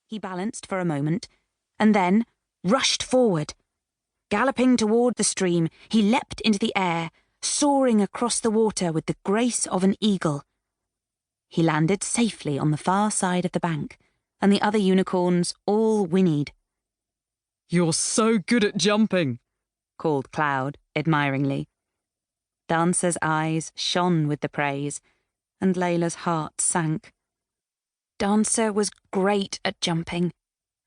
He balanced for a moment, and then rushed forward. Galloping toward the stream, he leapt into the air, soaring across the water with the grace of an eagle. He landed safely on the far side of the bank, and the other unicorns all whinnied. "You're so good at jumping," called Cloud admiringly. Dancer's eyes shone with the praise, and Layla's heart sank. Dancer was great at jumping,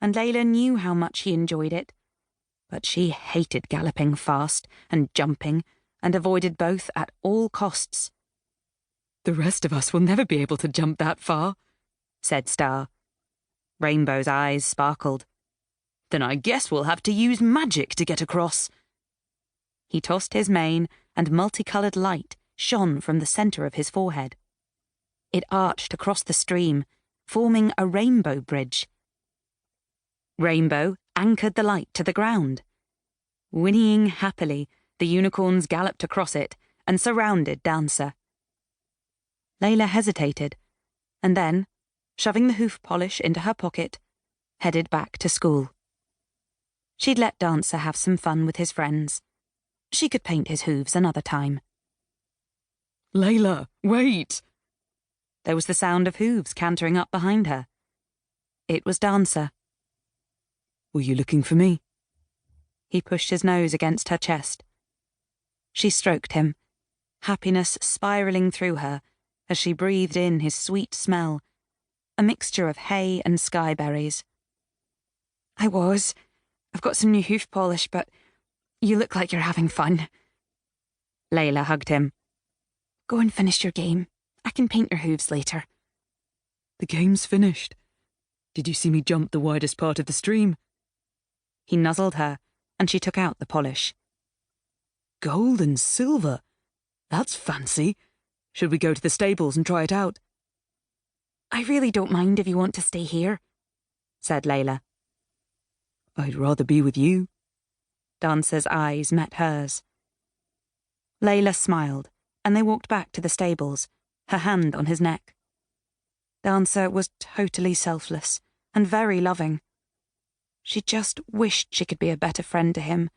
and Layla knew how much he enjoyed it. But she hated galloping fast and jumping, and avoided both at all costs. "The rest of us will never be able to jump that far," said Star. Rainbow's eyes sparkled. "Then I guess we'll have to use magic to get across." He tossed his mane, and multicoloured light shone from the centre of his forehead. It arched across the stream, forming a rainbow bridge. Rainbow anchored the light to the ground. Whinnying happily, the unicorns galloped across it and surrounded Dancer. Layla hesitated, and then, shoving the hoof polish into her pocket, headed back to school. She'd let Dancer have some fun with his friends. She could paint his hooves another time. "Layla, wait!" There was the sound of hooves cantering up behind her. It was Dancer. "Were you looking for me?" He pushed his nose against her chest. She stroked him, happiness spiralling through her as she breathed in his sweet smell, a mixture of hay and skyberries. "I was. I've got some new hoof polish, but you look like you're having fun." Layla hugged him. "Go and finish your game. I can paint your hooves later." "The game's finished. Did you see me jump the widest part of the stream?" He nuzzled her, and she took out the polish. "Gold and silver? That's fancy. Should we go to the stables and try it out?" "I really don't mind if you want to stay here," said Layla. "I'd rather be with you." Dancer's eyes met hers. Layla smiled, and they walked back to the stables, her hand on his neck. Dancer was totally selfless and very loving. She just wished she could be a better friend to him.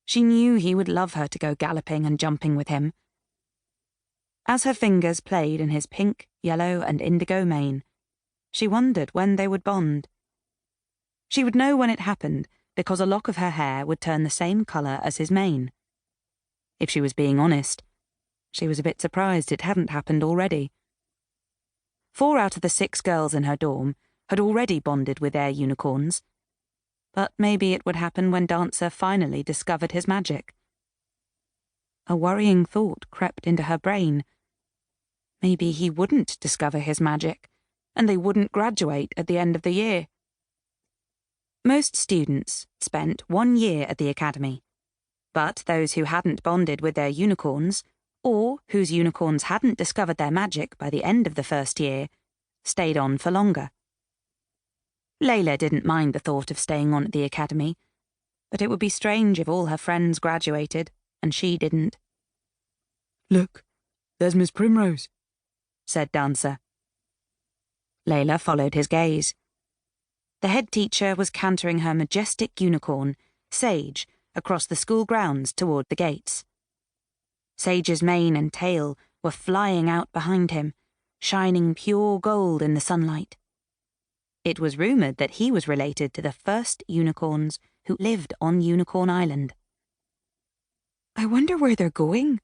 She knew he would love her to go galloping and jumping with him. As her fingers played in his pink, yellow, and indigo mane, she wondered when they would bond. She would know when it happened because a lock of her hair would turn the same colour as his mane. If she was being honest, she was a bit surprised it hadn't happened already. 4 out of the 6 girls in her dorm had already bonded with their unicorns, but maybe it would happen when Dancer finally discovered his magic. A worrying thought crept into her brain. Maybe he wouldn't discover his magic, and they wouldn't graduate at the end of the year. Most students spent 1 year at the academy, but those who hadn't bonded with their unicorns, or whose unicorns hadn't discovered their magic by the end of the first year, stayed on for longer. Layla didn't mind the thought of staying on at the academy, but it would be strange if all her friends graduated and she didn't. "Look, there's Miss Primrose," said Dancer. Layla followed his gaze. The head teacher was cantering her majestic unicorn, Sage, across the school grounds toward the gates. Sage's mane and tail were flying out behind him, shining pure gold in the sunlight. It was rumoured that he was related to the first unicorns who lived on Unicorn Island. "I wonder where they're going,"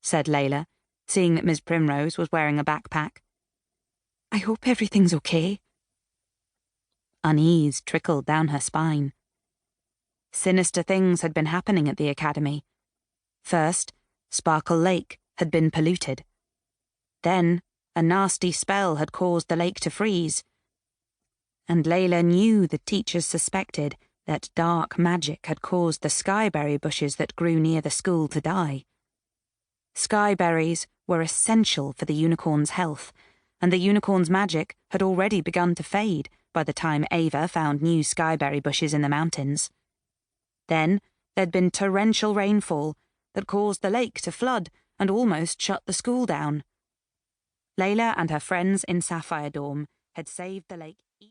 said Layla, seeing that Miss Primrose was wearing a backpack. "I hope everything's okay." Unease trickled down her spine. Sinister things had been happening at the academy. First, Sparkle Lake had been polluted. Then, a nasty spell had caused the lake to freeze. And Layla knew the teachers suspected that dark magic had caused the skyberry bushes that grew near the school to die. Skyberries were essential for the unicorn's health, and the unicorn's magic had already begun to fade by the time Ava found new skyberry bushes in the mountains. Then there'd been torrential rainfall that caused the lake to flood and almost shut the school down. Layla and her friends in Sapphire Dorm had saved the lake